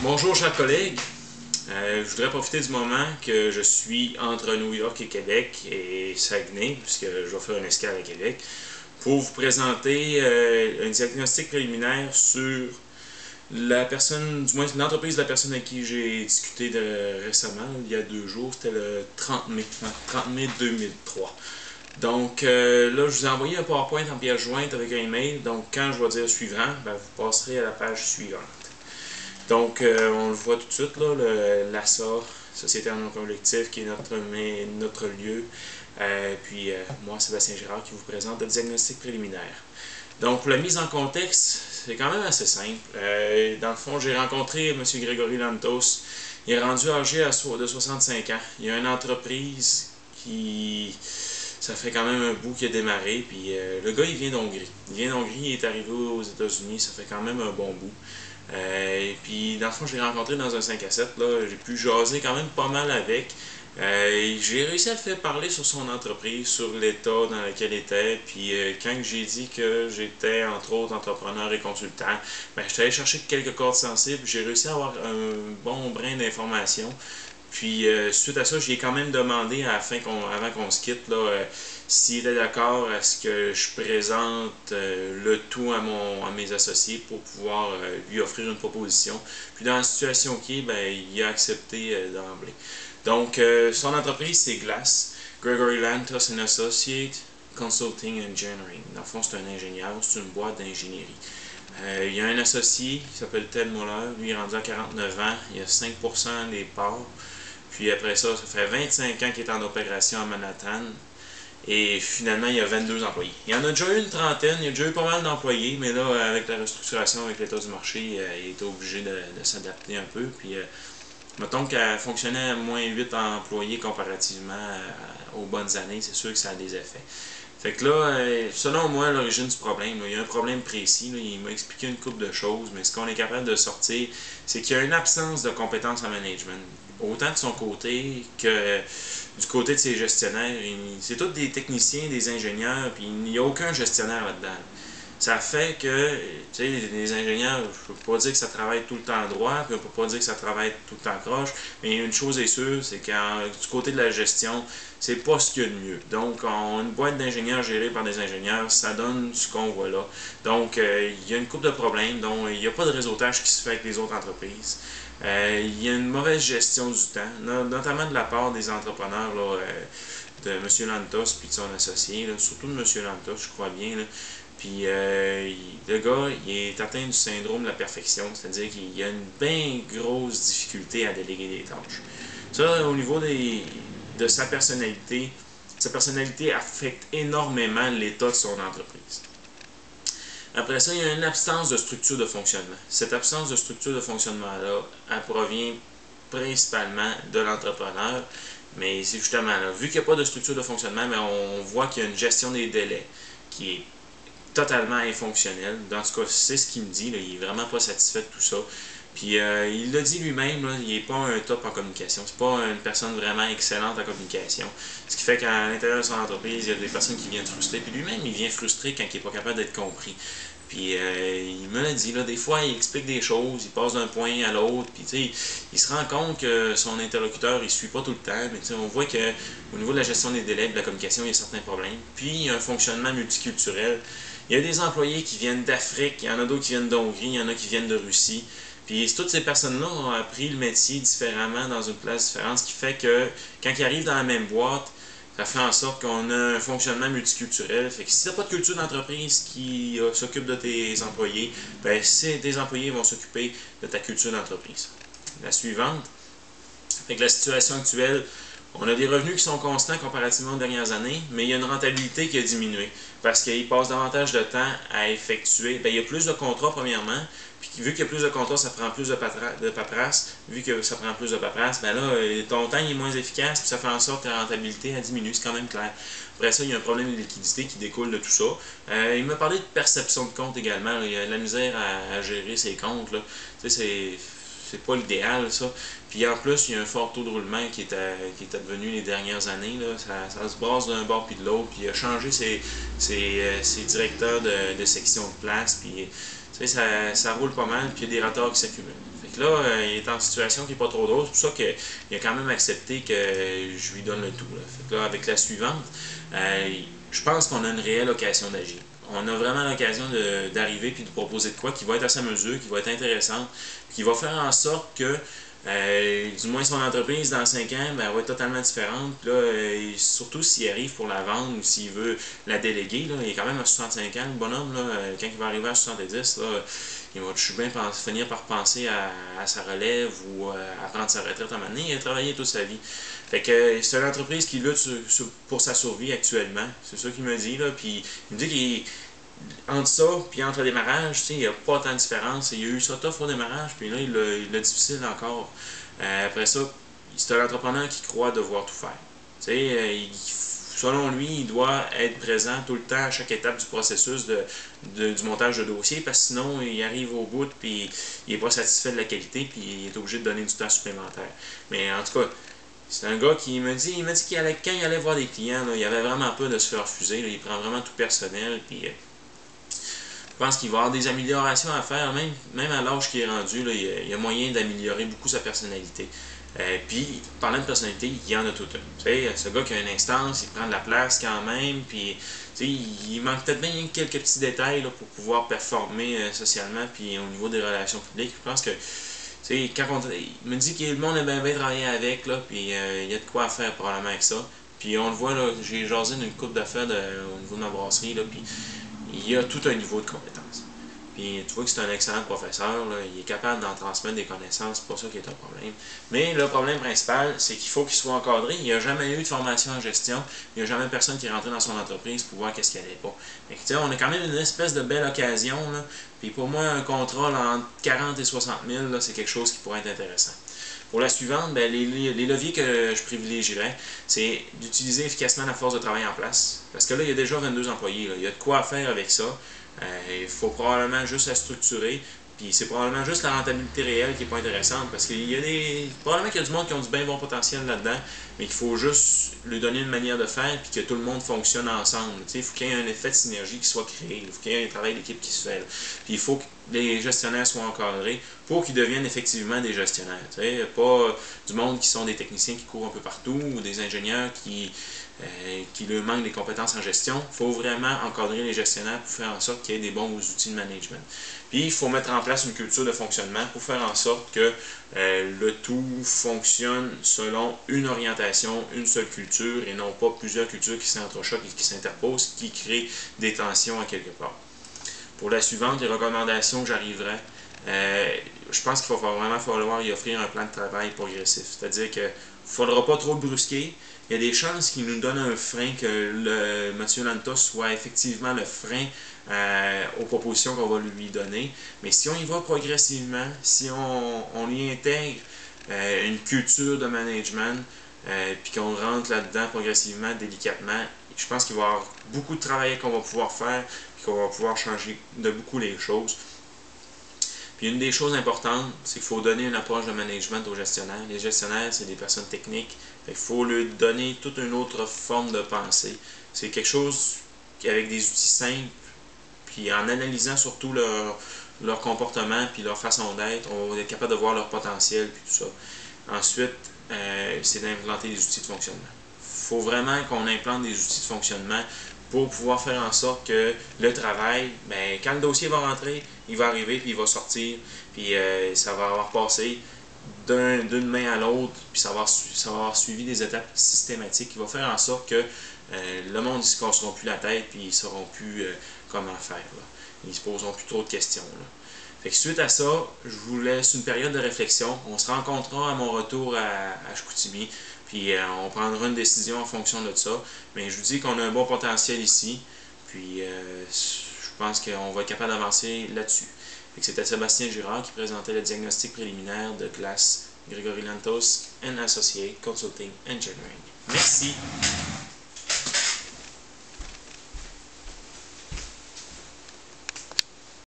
Bonjour chers collègues, je voudrais profiter du moment que je suis entre New York et Québec et Saguenay, puisque je vais faire une escale à Québec, pour vous présenter un diagnostic préliminaire sur la personne, du moins l'entreprise de la personne avec qui j'ai discuté récemment, il y a 2 jours, c'était le 30 mai, 30 mai 2003. Donc là, je vous ai envoyé un PowerPoint en pièce jointe avec un email, donc quand je vais dire suivant, vous passerez à la page suivante. Donc, on le voit tout de suite, là, l'ASA, Société en nom collectif, qui est notre lieu. Puis, moi, Sébastien Girard, qui vous présente le diagnostic préliminaire. Donc, pour la mise en contexte, c'est quand même assez simple. Dans le fond, j'ai rencontré M. Grégory Lantos. Il est rendu âgé de 65 ans. Il a une entreprise qui... Ça fait quand même un bout qu'il a démarré. Puis, le gars, il vient d'Hongrie. Il est arrivé aux États-Unis. Ça fait quand même un bon bout. Et puis, dans le fond, je l'ai rencontré dans un 5 à 7. J'ai pu jaser quand même pas mal avec. J'ai réussi à le faire parler sur son entreprise, sur l'état dans lequel il était. Puis, quand j'ai dit que j'étais, entre autres, entrepreneur et consultant, je suis allé chercher quelques cordes sensibles. J'ai réussi à avoir un bon brin d'informations. Puis, suite à ça, j'ai quand même demandé avant qu'on se quitte, s'il était d'accord à ce que je présente le tout à mes associés pour pouvoir lui offrir une proposition. Puis, dans la situation qui est, il a accepté d'emblée. Donc, son entreprise, c'est Glass, Gregory Lantos Associate Consulting Engineering. Dans le fond, c'est un ingénieur, c'est une boîte d'ingénierie. Il y a un associé qui s'appelle Ted Muller. Lui, il est rendu à 49 ans. Il a 5% des parts. Puis après ça, ça fait 25 ans qu'il est en opération à Manhattan. Et finalement, il y a 22 employés. Il y en a déjà eu une trentaine, il y a déjà eu pas mal d'employés, mais là, avec la restructuration, avec l'état du marché, il était obligé de s'adapter un peu. Puis, mettons qu'elle fonctionnait à moins 8 employés comparativement aux bonnes années, c'est sûr que ça a des effets. Fait que là, selon moi, l'origine du problème, il y a un problème précis. Il m'a expliqué une couple de choses, mais ce qu'on est capable de sortir, c'est qu'il y a une absence de compétences en management. Autant de son côté que du côté de ses gestionnaires. C'est tous des techniciens, des ingénieurs, puis il n'y a aucun gestionnaire là-dedans. Ça fait que, tu sais, les ingénieurs, je ne peux pas dire que ça travaille tout le temps droit, puis on ne peut pas dire que ça travaille tout le temps croche, mais une chose est sûre, c'est que du côté de la gestion, c'est pas ce qu'il y a de mieux. Donc, une boîte d'ingénieurs gérée par des ingénieurs, ça donne ce qu'on voit là. Donc, il y a une couple de problèmes, dont il n'y a pas de réseautage qui se fait avec les autres entreprises. Il y a une mauvaise gestion du temps, notamment de la part des entrepreneurs de M. Lantos puis de son associé, surtout de M. Lantos, je crois bien. Puis le gars, il est atteint du syndrome de la perfection, c'est-à-dire qu'il y a une bien grosse difficulté à déléguer des tâches. Ça, au niveau de sa personnalité affecte énormément l'état de son entreprise. Après ça, il y a une absence de structure de fonctionnement. Cette absence de structure de fonctionnement-là, elle provient principalement de l'entrepreneur, mais c'est justement là, vu qu'il n'y a pas de structure de fonctionnement, mais on voit qu'il y a une gestion des délais qui est totalement infonctionnelle. Dans ce cas, c'est ce qu'il me dit, il n'est vraiment pas satisfait de tout ça. Puis il l'a dit lui-même, il n'est pas un top en communication. C'est pas une personne vraiment excellente en communication. Ce qui fait qu'à l'intérieur de son entreprise, il y a des personnes qui viennent frustrer. Puis lui-même, il vient frustrer quand il n'est pas capable d'être compris. Puis il me l'a dit, des fois, il explique des choses, il passe d'un point à l'autre, puis il se rend compte que son interlocuteur, il ne suit pas tout le temps, mais on voit qu'au niveau de la gestion des délais, de la communication, il y a certains problèmes. Puis il y a un fonctionnement multiculturel. Il y a des employés qui viennent d'Afrique, il y en a d'autres qui viennent d'Hongrie, il y en a qui viennent de Russie. Puis toutes ces personnes-là ont appris le métier différemment dans une place différente, ce qui fait que quand ils arrivent dans la même boîte, ça fait en sorte qu'on a un fonctionnement multiculturel. Fait que si tu n'as pas de culture d'entreprise qui s'occupe de tes employés, tes employés vont s'occuper de ta culture d'entreprise. La suivante, avec la situation actuelle, on a des revenus qui sont constants comparativement aux dernières années, mais il y a une rentabilité qui a diminué parce qu'ils passent davantage de temps à effectuer. Il y a plus de contrats, premièrement, puis vu qu'il y a plus de contrats, ça prend plus de paperasse. Vu que ça prend plus de paperasse, ton temps est moins efficace, puis ça fait en sorte que la rentabilité a diminué, c'est quand même clair. Après ça, il y a un problème de liquidité qui découle de tout ça. Il m'a parlé de perception de compte également. Il y a de la misère à gérer ses comptes. C'est pas l'idéal, ça. Puis en plus, il y a un fort taux de roulement qui est advenu les dernières années. Ça se brasse d'un bord puis de l'autre. Puis il a changé ses directeurs de section de place. Puis ça roule pas mal. Puis il y a des retards qui s'accumulent. Puis là, il est en situation qui n'est pas trop drôle. C'est pour ça qu'il a quand même accepté que je lui donne le tout. Là. Fait que là, avec la suivante, je pense qu'on a une réelle occasion d'agir. On a vraiment l'occasion d'arriver puis de proposer de quoi qui va être à sa mesure, qui va être intéressante, qui va faire en sorte que du moins son entreprise dans 5 ans ben, elle va être totalement différente. Puis là, surtout s'il arrive pour la vendre ou s'il veut la déléguer, là, il est quand même à 65 ans, le bonhomme, là, quand il va arriver à 70, là, il va tout bien finir par penser à sa relève ou à prendre sa retraite à un moment donné. Il a travaillé toute sa vie. Fait que c'est une entreprise qui lutte pour sa survie actuellement. C'est ça qu'il me dit. Là. Puis il me dit qu'il entre ça puis entre le démarrage, il n'y a pas tant de différence. Il y a eu ça tough au démarrage, puis là, il l'a difficile encore. Après ça, c'est un entrepreneur qui croit devoir tout faire. Selon lui, il doit être présent tout le temps à chaque étape du processus du montage de dossier, parce que sinon, il arrive au bout, puis il n'est pas satisfait de la qualité, puis il est obligé de donner du temps supplémentaire. Mais en tout cas, c'est un gars qui me dit qu'il allait, quand il allait voir des clients, là, il avait vraiment peur de se faire refuser. Là, il prend vraiment tout personnel, puis je pense qu'il va y avoir des améliorations à faire, même à l'âge qu'il est rendu, là, il y a moyen d'améliorer beaucoup sa personnalité. Puis, parlant de personnalité, il y en a tout un. Ce gars qui a une instance, il prend de la place quand même, puis il manque peut-être bien quelques petits détails là, pour pouvoir performer socialement, puis au niveau des relations publiques. Je pense que quand il me dit que le monde est bien travaillé avec, là, puis il y a de quoi faire probablement avec ça. Puis on le voit, là, j'ai jasé d'une coupe d'affaires au niveau de ma brasserie, là, puis il y a tout un niveau de compétence. Puis tu vois que c'est un excellent professeur, là, il est capable d'en transmettre des connaissances, c'est pas ça qui est un problème. Mais le problème principal, c'est qu'il faut qu'il soit encadré. Il n'y a jamais eu de formation en gestion, il n'y a jamais personne qui est rentré dans son entreprise pour voir qu'est-ce qu'il n'allait pas. Fait que, on a quand même une espèce de belle occasion, là. Puis pour moi, un contrôle entre 40 et 60 000, c'est quelque chose qui pourrait être intéressant. Pour la suivante, ben, les leviers que je privilégierais, c'est d'utiliser efficacement la force de travail en place. Parce que là, il y a déjà 22 employés. Là. Il y a de quoi faire avec ça. Il faut probablement juste la structurer. Puis c'est probablement juste la rentabilité réelle qui n'est pas intéressante. Parce qu'il y a probablement qu'il y a du monde qui ont du bien bon potentiel là-dedans, mais qu'il faut juste lui donner une manière de faire puis que tout le monde fonctionne ensemble. Il faut qu'il y ait un effet de synergie qui soit créé. Il faut qu'il y ait un travail d'équipe qui se fait. Là. Puis il faut que les gestionnaires soient encadrés pour qu'ils deviennent effectivement des gestionnaires. Pas du monde qui sont des techniciens qui courent un peu partout ou des ingénieurs qui leur manquent des compétences en gestion. Il faut vraiment encadrer les gestionnaires pour faire en sorte qu'il y ait des bons outils de management. Puis il faut mettre en place une culture de fonctionnement pour faire en sorte que le tout fonctionne selon une orientation, une seule culture et non pas plusieurs cultures qui s'entrechoquent et qui s'interposent, qui créent des tensions à quelque part. Pour la suivante, les recommandations que j'arriverai, je pense qu'il va vraiment falloir y offrir un plan de travail progressif. C'est-à-dire qu'il ne faudra pas trop le brusquer. Il y a des chances qu'il nous donne un frein, que le M. Lantos soit effectivement le frein aux propositions qu'on va lui donner. Mais si on y va progressivement, si on y intègre une culture de management, puis qu'on rentre là-dedans progressivement, délicatement, je pense qu'il va y avoir beaucoup de travail qu'on va pouvoir faire, puis qu'on va pouvoir changer de beaucoup les choses. Puis une des choses importantes, c'est qu'il faut donner une approche de management aux gestionnaires. Les gestionnaires, c'est des personnes techniques. Il faut leur donner toute une autre forme de pensée. C'est quelque chose avec des outils simples, puis en analysant surtout leur comportement puis leur façon d'être, on va être capable de voir leur potentiel puis tout ça. Ensuite, c'est d'implanter des outils de fonctionnement. Il faut vraiment qu'on implante des outils de fonctionnement pour pouvoir faire en sorte que le travail, ben, quand le dossier va rentrer, il va arriver puis il va sortir, puis ça va avoir passé d'une main à l'autre, puis ça va avoir suivi des étapes systématiques qui vont faire en sorte que le monde ne se casseront plus la tête puis ils ne sauront plus comment faire. Là. Ils ne se poseront plus trop de questions. Là. Fait que suite à ça, je vous laisse une période de réflexion. On se rencontrera à mon retour à Chicoutimi, puis on prendra une décision en fonction de ça. Mais je vous dis qu'on a un bon potentiel ici, puis je pense qu'on va être capable d'avancer là-dessus. C'était Sébastien Girard qui présentait le diagnostic préliminaire de classe Grégory Lantos and Associate Consulting Engineering. Merci!